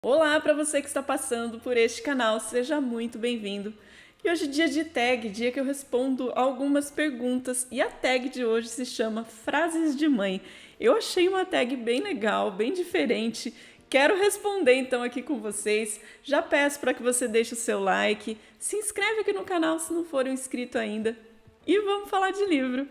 Olá para você que está passando por este canal, seja muito bem-vindo. E hoje é dia de tag, dia que eu respondo algumas perguntas e a tag de hoje se chama Frases de Mãe. Eu achei uma tag bem legal, bem diferente. Quero responder então aqui com vocês. Já peço para que você deixe o seu like, se inscreve aqui no canal se não for um inscrito ainda e vamos falar de livro.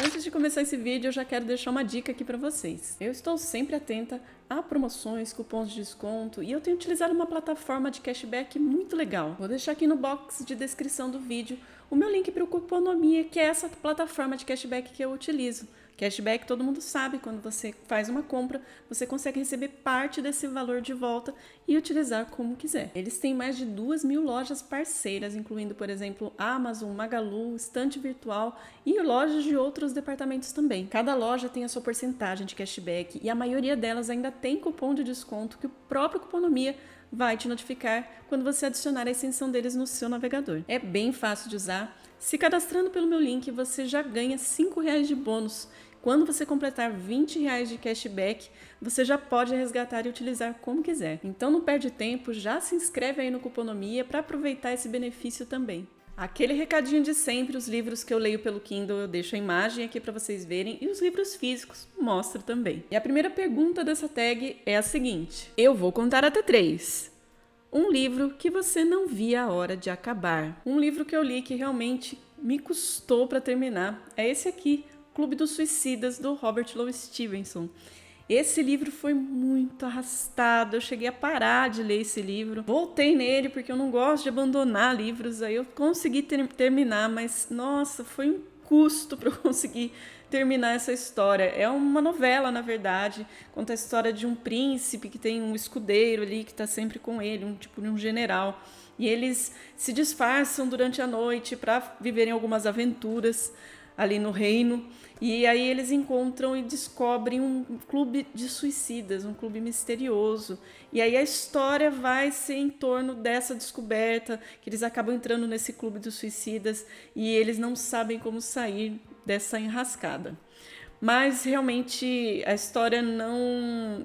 Antes de começar esse vídeo, eu já quero deixar uma dica aqui para vocês. Eu estou sempre atenta a promoções, cupons de desconto e eu tenho utilizado uma plataforma de cashback muito legal. Vou deixar aqui no box de descrição do vídeo o meu link para o Cuponomia, que é essa plataforma de cashback que eu utilizo. Cashback, todo mundo sabe, quando você faz uma compra, você consegue receber parte desse valor de volta e utilizar como quiser. Eles têm mais de 2.000 lojas parceiras, incluindo, por exemplo, Amazon, Magalu, Estante Virtual e lojas de outros departamentos também. Cada loja tem a sua porcentagem de cashback e a maioria delas ainda tem cupom de desconto que o próprio Cuponomia vai te notificar quando você adicionar a extensão deles no seu navegador. É bem fácil de usar. Se cadastrando pelo meu link, você já ganha R$ 5 de bônus. Quando você completar R$ 20 de cashback, você já pode resgatar e utilizar como quiser. Então não perde tempo, já se inscreve aí no Cuponomia para aproveitar esse benefício também. Aquele recadinho de sempre, os livros que eu leio pelo Kindle eu deixo a imagem aqui para vocês verem e os livros físicos mostro também. E a primeira pergunta dessa tag é a seguinte: eu vou contar até 3. Um livro que você não via a hora de acabar. Um livro que eu li que realmente me custou para terminar é esse aqui, Clube dos Suicidas, do Robert Louis Stevenson. Esse livro foi muito arrastado, eu cheguei a parar de ler esse livro. Voltei nele porque eu não gosto de abandonar livros, aí eu consegui terminar, mas nossa, foi um custo para eu conseguir terminar essa história. É uma novela, na verdade, conta a história de um príncipe que tem um escudeiro ali que está sempre com ele, um tipo de um general. E eles se disfarçam durante a noite para viverem algumas aventuras ali no reino, e aí eles encontram e descobrem um clube de suicidas, um clube misterioso, e aí a história vai ser em torno dessa descoberta, que eles acabam entrando nesse clube dos suicidas e eles não sabem como sair dessa enrascada. Mas realmente a história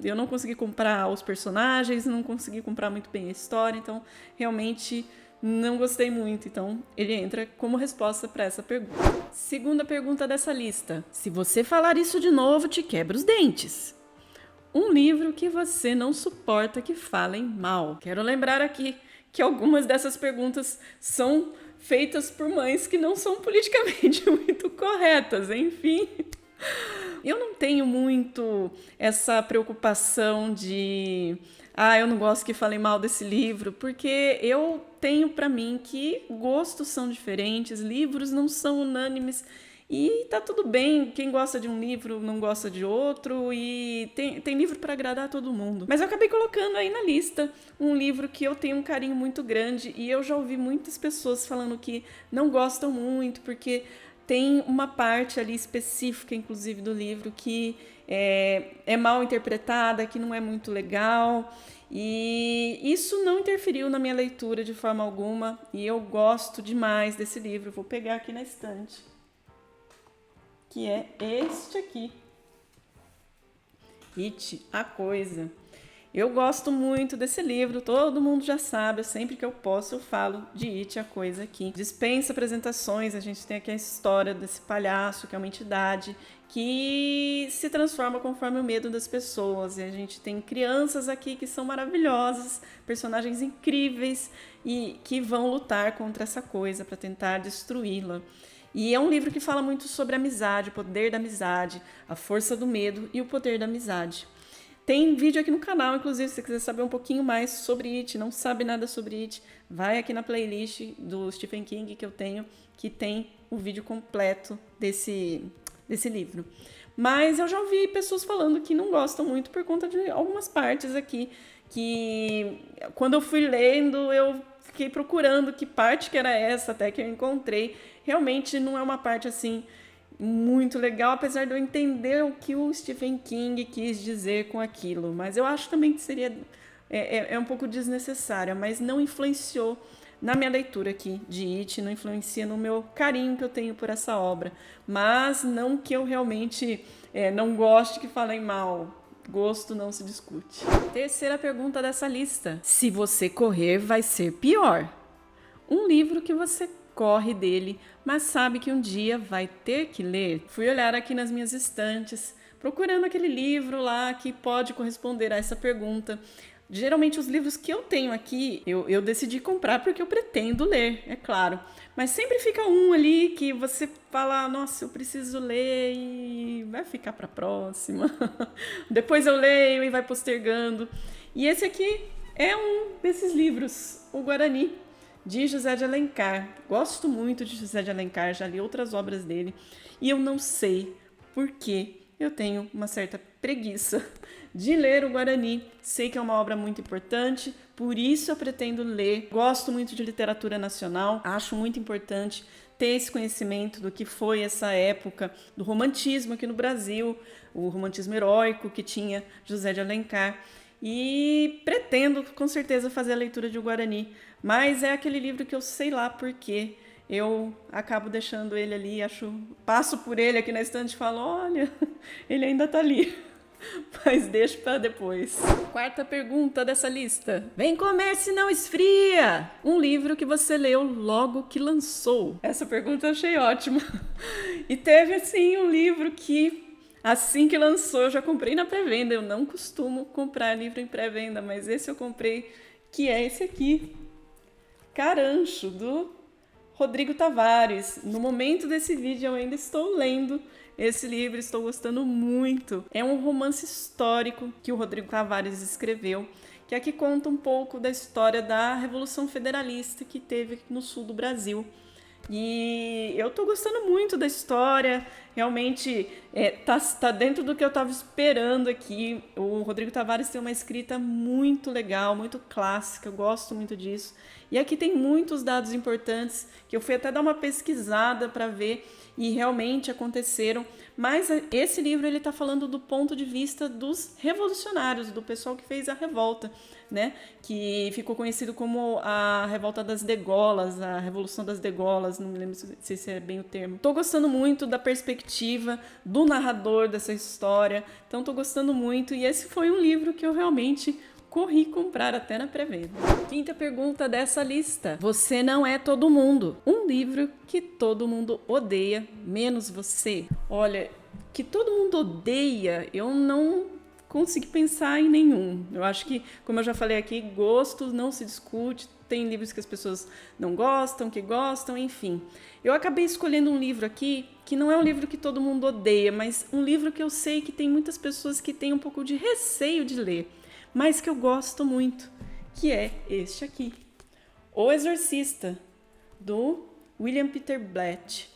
eu não consegui comprar os personagens, não consegui comprar muito bem a história, então realmente não gostei muito, então ele entra como resposta para essa pergunta. Segunda pergunta dessa lista: se você falar isso de novo, te quebra os dentes. Um livro que você não suporta que falem mal. Quero lembrar aqui que algumas dessas perguntas são feitas por mães que não são politicamente muito corretas, enfim. Eu não tenho muito essa preocupação de eu não gosto que falem mal desse livro, porque eu tenho para mim que gostos são diferentes, livros não são unânimes e tá tudo bem, quem gosta de um livro não gosta de outro e tem livro para agradar a todo mundo. Mas eu acabei colocando aí na lista um livro que eu tenho um carinho muito grande e eu já ouvi muitas pessoas falando que não gostam muito porque tem uma parte ali específica, inclusive, do livro que é mal interpretada, que não é muito legal. E isso não interferiu na minha leitura de forma alguma. E eu gosto demais desse livro. Vou pegar aqui na estante, que é este aqui. It, a Coisa. Eu gosto muito desse livro, todo mundo já sabe, sempre que eu posso eu falo de It, a Coisa aqui. Dispensa apresentações, a gente tem aqui a história desse palhaço, que é uma entidade que se transforma conforme o medo das pessoas. E a gente tem crianças aqui que são maravilhosas, personagens incríveis e que vão lutar contra essa coisa para tentar destruí-la. E é um livro que fala muito sobre amizade, o poder da amizade, a força do medo e o poder da amizade. Tem vídeo aqui no canal, inclusive, se você quiser saber um pouquinho mais sobre It, não sabe nada sobre It, vai aqui na playlist do Stephen King que eu tenho, que tem o vídeo completo desse livro. Mas eu já ouvi pessoas falando que não gostam muito por conta de algumas partes aqui, que quando eu fui lendo, eu fiquei procurando que parte que era essa, até que eu encontrei. Realmente não é uma parte assim muito legal, apesar de eu entender o que o Stephen King quis dizer com aquilo, mas eu acho também que seria um pouco desnecessária, mas não influenciou na minha leitura aqui de It, não influencia no meu carinho que eu tenho por essa obra, mas não que eu realmente não goste que falem mal. Gosto não se discute. Terceira pergunta dessa lista. Se você correr, vai ser pior. Um livro que você corre dele, mas sabe que um dia vai ter que ler. Fui olhar aqui nas minhas estantes, procurando aquele livro lá que pode corresponder a essa pergunta. Geralmente os livros que eu tenho aqui, eu decidi comprar porque eu pretendo ler, é claro. Mas sempre fica um ali que você fala, nossa, eu preciso ler e vai ficar para a próxima. Depois eu leio e vai postergando. E esse aqui é um desses livros, o Guarani, de José de Alencar. Gosto muito de José de Alencar, já li outras obras dele. E eu não sei por que eu tenho uma certa preguiça de ler o Guarani. Sei que é uma obra muito importante, por isso eu pretendo ler. Gosto muito de literatura nacional, acho muito importante ter esse conhecimento do que foi essa época do romantismo aqui no Brasil, o romantismo heróico que tinha José de Alencar. E pretendo, com certeza, fazer a leitura de O Guarani, mas é aquele livro que eu sei lá por quê. Eu acabo deixando ele ali, passo por ele aqui na estante e falo, olha, ele ainda tá ali, mas deixo para depois. Quarta pergunta dessa lista. Vem comer se não esfria! Um livro que você leu logo que lançou. Essa pergunta eu achei ótima. E teve, assim, um livro que, assim que lançou, eu já comprei na pré-venda. Eu não costumo comprar livro em pré-venda, mas esse eu comprei, que é esse aqui. Carancho, do Rodrigo Tavares. No momento desse vídeo eu ainda estou lendo esse livro, estou gostando muito. É um romance histórico que o Rodrigo Tavares escreveu, que aqui conta um pouco da história da Revolução Federalista que teve no sul do Brasil. E eu tô gostando muito da história, realmente tá dentro do que eu estava esperando aqui. O Rodrigo Tavares tem uma escrita muito legal, muito clássica, eu gosto muito disso. E aqui tem muitos dados importantes que eu fui até dar uma pesquisada para ver e realmente aconteceram. Mas esse livro ele está falando do ponto de vista dos revolucionários, do pessoal que fez a revolta, né? Que ficou conhecido como a Revolta das Degolas, a Revolução das Degolas, não me lembro se esse é bem o termo. Estou gostando muito da perspectiva do narrador dessa história, então estou gostando muito. E esse foi um livro que eu realmente corri comprar até na pré-venda. Quinta pergunta dessa lista. Você não é todo mundo. Um livro que todo mundo odeia, menos você. Olha, que todo mundo odeia, eu não consegui pensar em nenhum. Eu acho que, como eu já falei aqui, gostos não se discute. Tem livros que as pessoas não gostam, que gostam, enfim. Eu acabei escolhendo um livro aqui que não é um livro que todo mundo odeia, mas um livro que eu sei que tem muitas pessoas que têm um pouco de receio de ler, mas que eu gosto muito, que é este aqui, O Exorcista, do William Peter Blatty.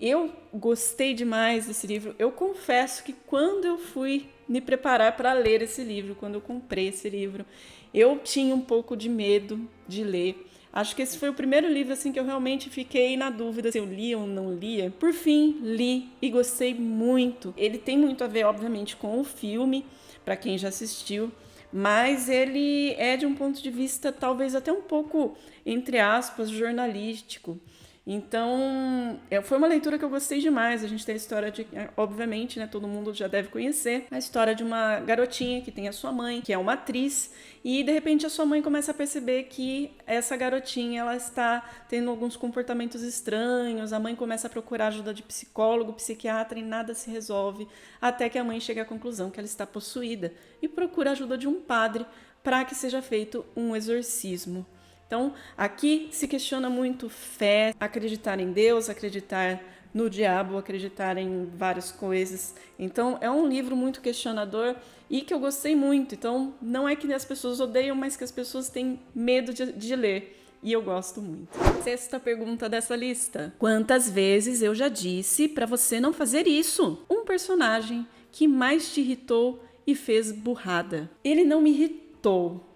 Eu gostei demais desse livro. Eu confesso que quando eu fui me preparar para ler esse livro, quando eu comprei esse livro, eu tinha um pouco de medo de ler. Acho que esse foi o primeiro livro assim que eu realmente fiquei na dúvida se eu lia ou não lia. Por fim, li e gostei muito. Ele tem muito a ver, obviamente, com o filme, para quem já assistiu, mas ele é de um ponto de vista talvez até um pouco, entre aspas, jornalístico. Então, foi uma leitura que eu gostei demais. A gente tem a história de, obviamente, né, todo mundo já deve conhecer, a história de uma garotinha que tem a sua mãe, que é uma atriz, e de repente a sua mãe começa a perceber que essa garotinha ela está tendo alguns comportamentos estranhos. A mãe começa a procurar ajuda de psicólogo, psiquiatra, e nada se resolve, até que a mãe chega à conclusão que ela está possuída e procura a ajuda de um padre para que seja feito um exorcismo. Então, aqui se questiona muito fé, acreditar em Deus, acreditar no diabo, acreditar em várias coisas. Então, é um livro muito questionador e que eu gostei muito. Então, não é que as pessoas odeiam, mas que as pessoas têm medo de ler. E eu gosto muito. Sexta pergunta dessa lista. Quantas vezes eu já disse para você não fazer isso? Um personagem que mais te irritou e fez burrada. Ele não me irritou.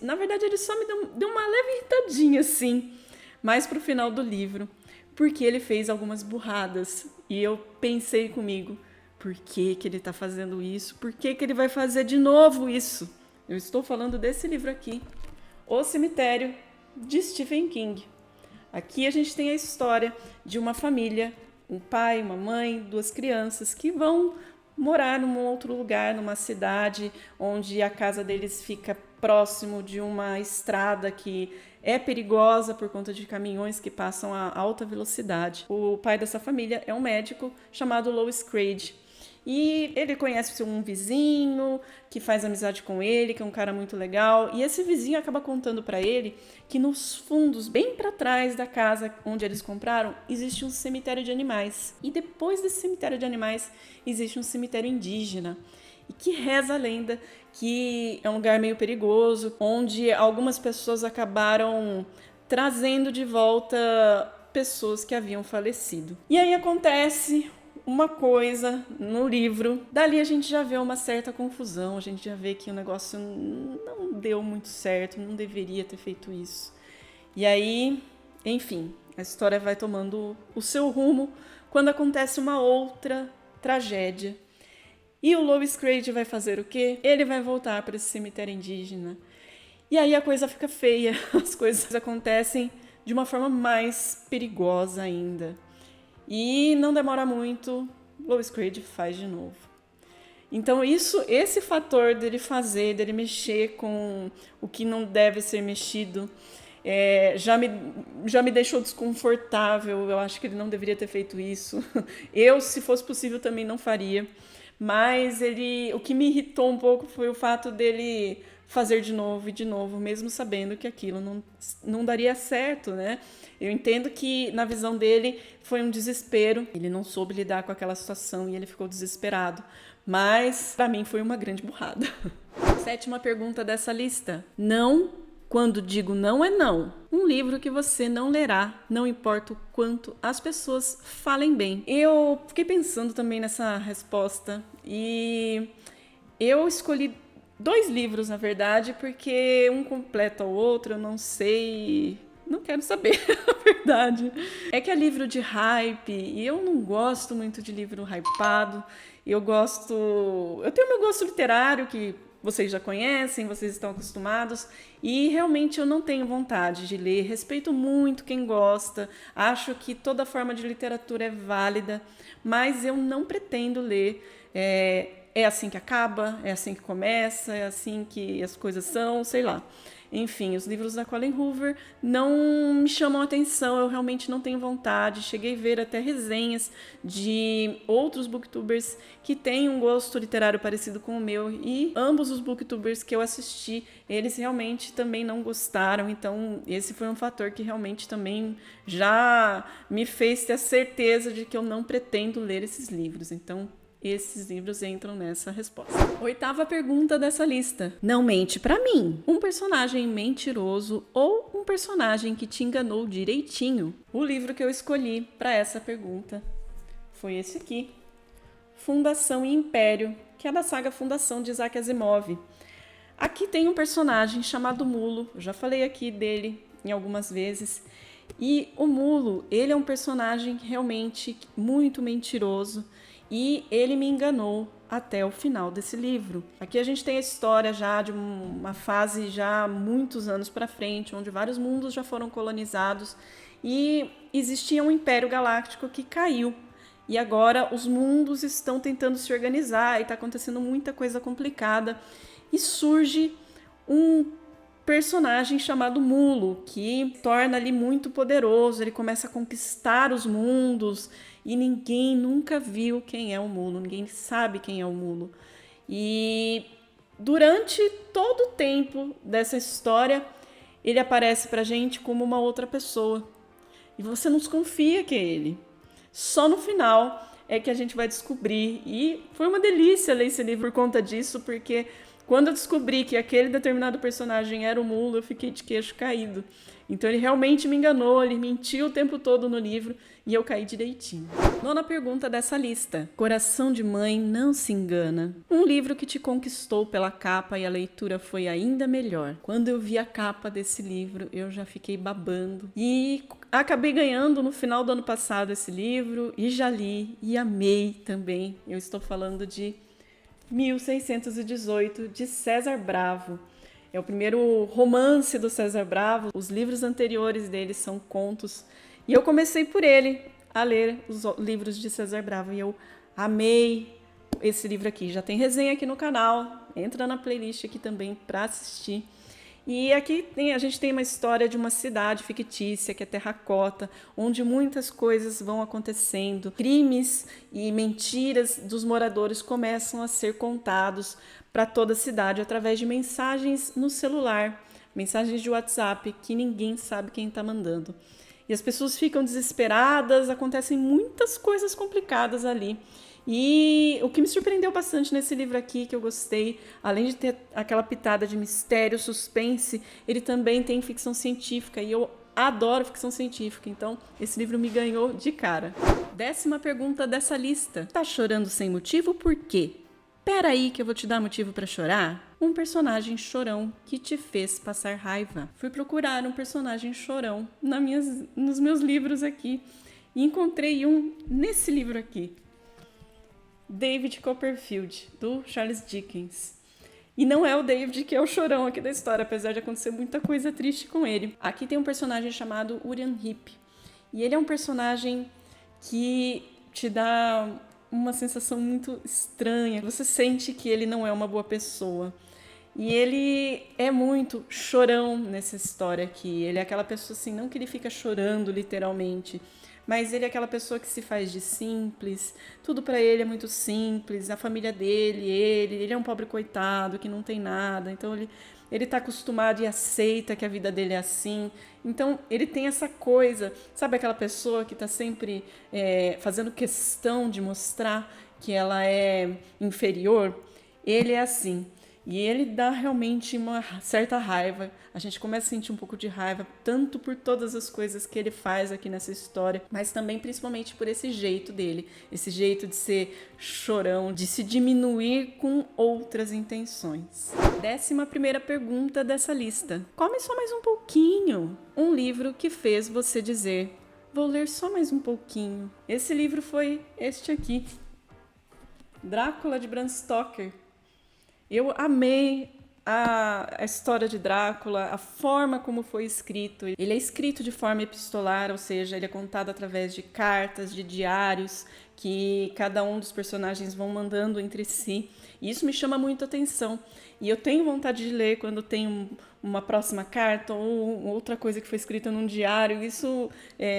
Na verdade, ele só me deu uma leve irritadinha, assim, mais pro final do livro, porque ele fez algumas burradas. E eu pensei comigo, por que ele tá fazendo isso? Por que ele vai fazer de novo isso? Eu estou falando desse livro aqui, O Cemitério de Stephen King. Aqui a gente tem a história de uma família, um pai, uma mãe, 2 crianças que vão morar num outro lugar, numa cidade onde a casa deles fica próximo de uma estrada que é perigosa por conta de caminhões que passam a alta velocidade. O pai dessa família é um médico chamado Louis Crage. E ele conhece um vizinho que faz amizade com ele, que é um cara muito legal. E esse vizinho acaba contando para ele que nos fundos, bem para trás da casa onde eles compraram, existe um cemitério de animais. E depois desse cemitério de animais, existe um cemitério indígena. E que reza a lenda que é um lugar meio perigoso, onde algumas pessoas acabaram trazendo de volta pessoas que haviam falecido. E aí acontece uma coisa no livro, dali a gente já vê uma certa confusão, a gente já vê que o negócio não deu muito certo, não deveria ter feito isso. E aí, enfim, a história vai tomando o seu rumo quando acontece uma outra tragédia. E o Louis Crage vai fazer o quê? Ele vai voltar para esse cemitério indígena. E aí a coisa fica feia, as coisas acontecem de uma forma mais perigosa ainda. E não demora muito, Louis Crage faz de novo. Então esse fator dele mexer com o que não deve ser mexido, já me deixou desconfortável. Eu acho que ele não deveria ter feito isso. Eu, se fosse possível, também não faria. Mas o que me irritou um pouco foi o fato dele fazer de novo e de novo, mesmo sabendo que aquilo não daria certo, né? Eu entendo que na visão dele foi um desespero, ele não soube lidar com aquela situação e ele ficou desesperado. Mas para mim foi uma grande burrada. 7ª pergunta dessa lista. Não, quando digo não é não. Um livro que você não lerá, não importa o quanto as pessoas falem bem. Eu fiquei pensando também nessa resposta e eu escolhi 2 livros, na verdade, porque um completa o outro, eu não sei, não quero saber, na verdade. É que é livro de hype e eu não gosto muito de livro hypado. Eu tenho meu gosto literário, que vocês já conhecem, vocês estão acostumados, e realmente eu não tenho vontade de ler. Respeito muito quem gosta, acho que toda forma de literatura é válida, mas eu não pretendo ler. É assim que acaba, é assim que começa, é assim que as coisas são, sei lá. Enfim, os livros da Colleen Hoover não me chamam a atenção, eu realmente não tenho vontade. Cheguei a ver até resenhas de outros booktubers que têm um gosto literário parecido com o meu, e ambos os booktubers que eu assisti, eles realmente também não gostaram. Então esse foi um fator que realmente também já me fez ter a certeza de que eu não pretendo ler esses livros. Então esses livros entram nessa resposta. 8ª pergunta dessa lista. Não mente pra mim. Um personagem mentiroso ou um personagem que te enganou direitinho? O livro que eu escolhi para essa pergunta foi esse aqui. Fundação e Império, que é da saga Fundação de Isaac Asimov. Aqui tem um personagem chamado Mulo. Eu já falei aqui dele em algumas vezes. E o Mulo, ele é um personagem realmente muito mentiroso. E ele me enganou até o final desse livro. Aqui a gente tem a história já de uma fase já muitos anos para frente, onde vários mundos já foram colonizados e existia um império galáctico que caiu. E agora os mundos estão tentando se organizar e está acontecendo muita coisa complicada. E surge um personagem chamado Mulo, que torna ali muito poderoso. Ele começa a conquistar os mundos e ninguém nunca viu quem é o Mulo, ninguém sabe quem é o Mulo. E durante todo o tempo dessa história, ele aparece pra gente como uma outra pessoa. E você não desconfia que é ele. Só no final é que a gente vai descobrir. E foi uma delícia ler esse livro por conta disso, porque quando eu descobri que aquele determinado personagem era o Mulo, eu fiquei de queixo caído. Então ele realmente me enganou, ele mentiu o tempo todo no livro e eu caí direitinho. 9ª pergunta dessa lista. Coração de Mãe Não Se Engana. Um livro que te conquistou pela capa e a leitura foi ainda melhor. Quando eu vi a capa desse livro, eu já fiquei babando. E acabei ganhando no final do ano passado esse livro e já li e amei também. Eu estou falando de 1618, de César Bravo. É o primeiro romance do César Bravo. Os livros anteriores dele são contos. E eu comecei por ele a ler os livros de César Bravo. E eu amei esse livro aqui. Já tem resenha aqui no canal. Entra na playlist aqui também para assistir. E aqui a gente tem uma história de uma cidade fictícia, que é Terracota, onde muitas coisas vão acontecendo. Crimes e mentiras dos moradores começam a ser contados para toda a cidade através de mensagens no celular, mensagens de WhatsApp, que ninguém sabe quem está mandando. E as pessoas ficam desesperadas, acontecem muitas coisas complicadas ali. E o que me surpreendeu bastante nesse livro aqui, que eu gostei, além de ter aquela pitada de mistério, suspense, ele também tem ficção científica, e eu adoro ficção científica, então esse livro me ganhou de cara. 10ª pergunta dessa lista. Tá chorando sem motivo, por quê? Pera aí que eu vou te dar motivo para chorar? Um personagem chorão que te fez passar raiva. Fui procurar um personagem chorão nos meus livros aqui e encontrei um nesse livro aqui. David Copperfield, do Charles Dickens. E não é o David que é o chorão aqui da história, apesar de acontecer muita coisa triste com ele. Aqui tem um personagem chamado Urian Heep. E ele é um personagem que te dá uma sensação muito estranha. Você sente que ele não é uma boa pessoa. E ele é muito chorão nessa história aqui. Ele é aquela pessoa assim, não que ele fica chorando literalmente, mas ele é aquela pessoa que se faz de simples, tudo para ele é muito simples, a família dele, ele é um pobre coitado que não tem nada, então ele está acostumado e aceita que a vida dele é assim. Então ele tem essa coisa, sabe aquela pessoa que está sempre fazendo questão de mostrar que ela é inferior? Ele é assim. E ele dá realmente uma certa raiva. A gente começa a sentir um pouco de raiva, tanto por todas as coisas que ele faz aqui nessa história, mas também principalmente por esse jeito dele, esse jeito de ser chorão, de se diminuir com outras intenções. 11ª pergunta dessa lista. Come só mais um pouquinho. Um livro que fez você dizer, vou ler só mais um pouquinho. Esse livro foi este aqui, Drácula, de Bram Stoker. Eu amei a história de Drácula, a forma como foi escrito. Ele é escrito de forma epistolar, ou seja, ele é contado através de cartas, de diários, que cada um dos personagens vão mandando entre si. E isso me chama muito a atenção. E eu tenho vontade de ler quando tem uma próxima carta ou outra coisa que foi escrita num diário. Isso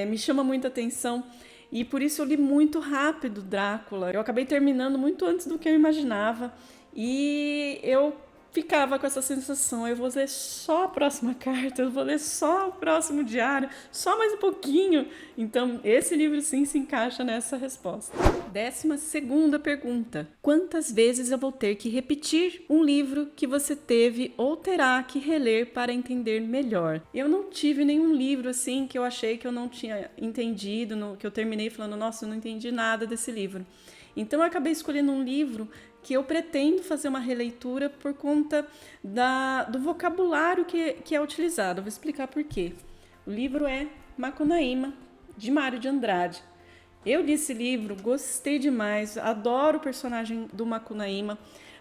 me chama muito a atenção. E por isso eu li muito rápido Drácula. Eu acabei terminando muito antes do que eu imaginava. E eu ficava com essa sensação, eu vou ler só a próxima carta, eu vou ler só o próximo diário, só mais um pouquinho. Então, esse livro sim se encaixa nessa resposta. 12ª pergunta. Quantas vezes eu vou ter que repetir um livro que você teve ou terá que reler para entender melhor? Eu não tive nenhum livro assim que eu achei que eu não tinha entendido, que eu terminei falando, nossa, eu não entendi nada desse livro. Então, eu acabei escolhendo um livro que eu pretendo fazer uma releitura por conta do vocabulário que é utilizado. Eu vou explicar por quê. O livro é Macunaíma, de Mário de Andrade. Eu li esse livro, gostei demais, adoro o personagem do Macunaíma,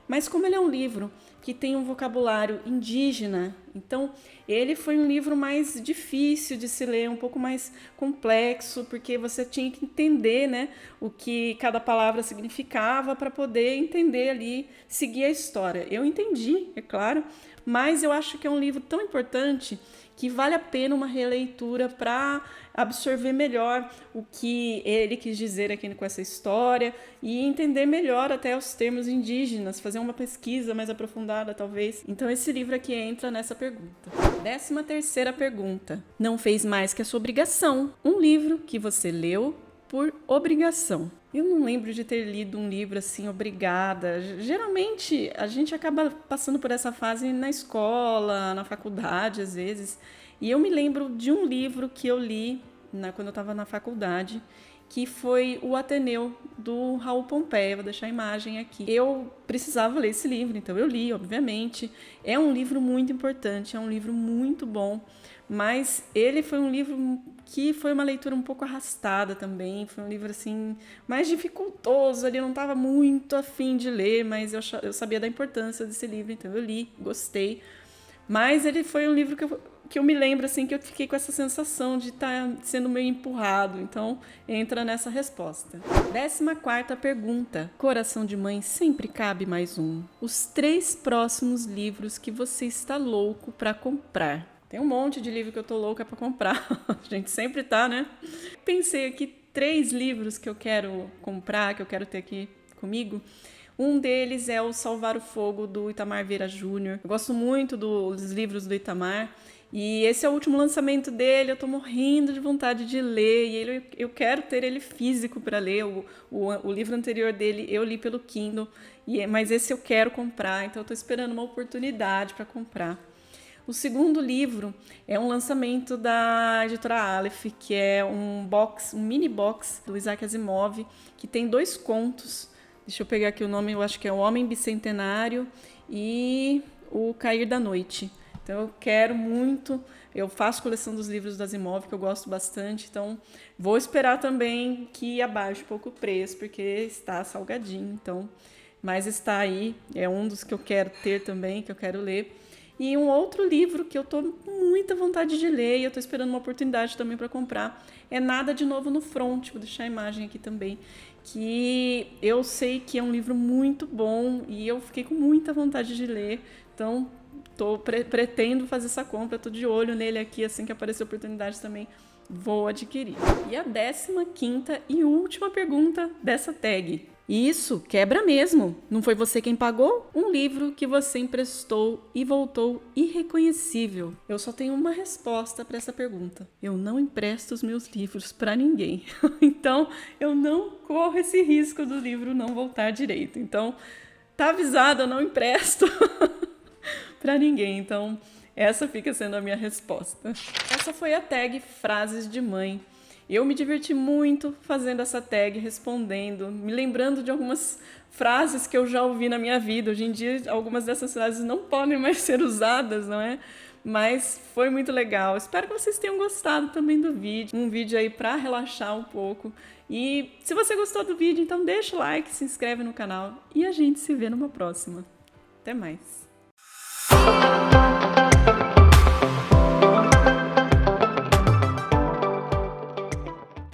mas como ele é um livro que tem um vocabulário indígena, então ele foi um livro mais difícil de se ler, um pouco mais complexo, porque você tinha que entender, né, o que cada palavra significava para poder entender ali, seguir a história. Eu entendi, é claro, mas eu acho que é um livro tão importante que vale a pena uma releitura para absorver melhor o que ele quis dizer aqui com essa história e entender melhor até os termos indígenas, fazer uma pesquisa mais aprofundada, talvez. Então, esse livro aqui entra nessa pergunta. 13ª pergunta. Não fez mais que a sua obrigação. Um livro que você leu por obrigação. Eu não lembro de ter lido um livro assim, obrigada. Geralmente, a gente acaba passando por essa fase na escola, na faculdade, às vezes. E eu me lembro de um livro que eu li quando eu estava na faculdade, que foi O Ateneu, do Raul Pompeia. Vou deixar a imagem aqui. Eu precisava ler esse livro, então eu li, obviamente. É um livro muito importante, é um livro muito bom, mas ele foi um livro que foi uma leitura um pouco arrastada também, foi um livro assim mais dificultoso, ali eu não estava muito afim de ler, mas eu sabia da importância desse livro, então eu li, gostei. Mas ele foi um livro que eu me lembro, assim, que eu fiquei com essa sensação de estar sendo meio empurrado. Então, entra nessa resposta. 14ª pergunta. Coração de mãe sempre cabe mais um. Os 3 próximos livros que você está louco para comprar. Tem um monte de livro que eu tô louca para comprar. A gente sempre tá, né? Pensei aqui 3 livros que eu quero comprar, que eu quero ter aqui comigo. Um deles é o Salvar o Fogo, do Itamar Vieira Júnior. Eu gosto muito dos livros do Itamar. E esse é o último lançamento dele, eu tô morrendo de vontade de ler. E eu quero ter ele físico para ler. O livro anterior dele eu li pelo Kindle, mas esse eu quero comprar. Então eu tô esperando uma oportunidade para comprar. O segundo livro é um lançamento da editora Aleph, que é um mini box do Isaac Asimov, que tem 2 contos. Deixa eu pegar aqui o nome, eu acho que é O Homem Bicentenário e O Cair da Noite. Então eu quero muito, eu faço coleção dos livros do Asimov, que eu gosto bastante, então vou esperar também que abaixe um pouco o preço, porque está salgadinho, então, mas está aí, é um dos que eu quero ter também, que eu quero ler. E um outro livro que eu tô com muita vontade de ler e eu tô esperando uma oportunidade também para comprar é Nada de Novo no Front. Vou deixar a imagem aqui também, que eu sei que é um livro muito bom e eu fiquei com muita vontade de ler. Então, pretendo fazer essa compra, tô de olho nele aqui, assim que aparecer a oportunidade também vou adquirir. E a 15ª e última pergunta dessa tag. Isso, quebra mesmo. Não foi você quem pagou? Um livro que você emprestou e voltou irreconhecível. Eu só tenho uma resposta para essa pergunta. Eu não empresto os meus livros para ninguém. Então, eu não corro esse risco do livro não voltar direito. Então, tá avisado, eu não empresto para ninguém. Então, essa fica sendo a minha resposta. Essa foi a tag Frases de Mãe. Eu me diverti muito fazendo essa tag, respondendo, me lembrando de algumas frases que eu já ouvi na minha vida. Hoje em dia, algumas dessas frases não podem mais ser usadas, não é? Mas foi muito legal. Espero que vocês tenham gostado também do vídeo. Um vídeo aí para relaxar um pouco. E se você gostou do vídeo, então deixa o like, se inscreve no canal e a gente se vê numa próxima. Até mais!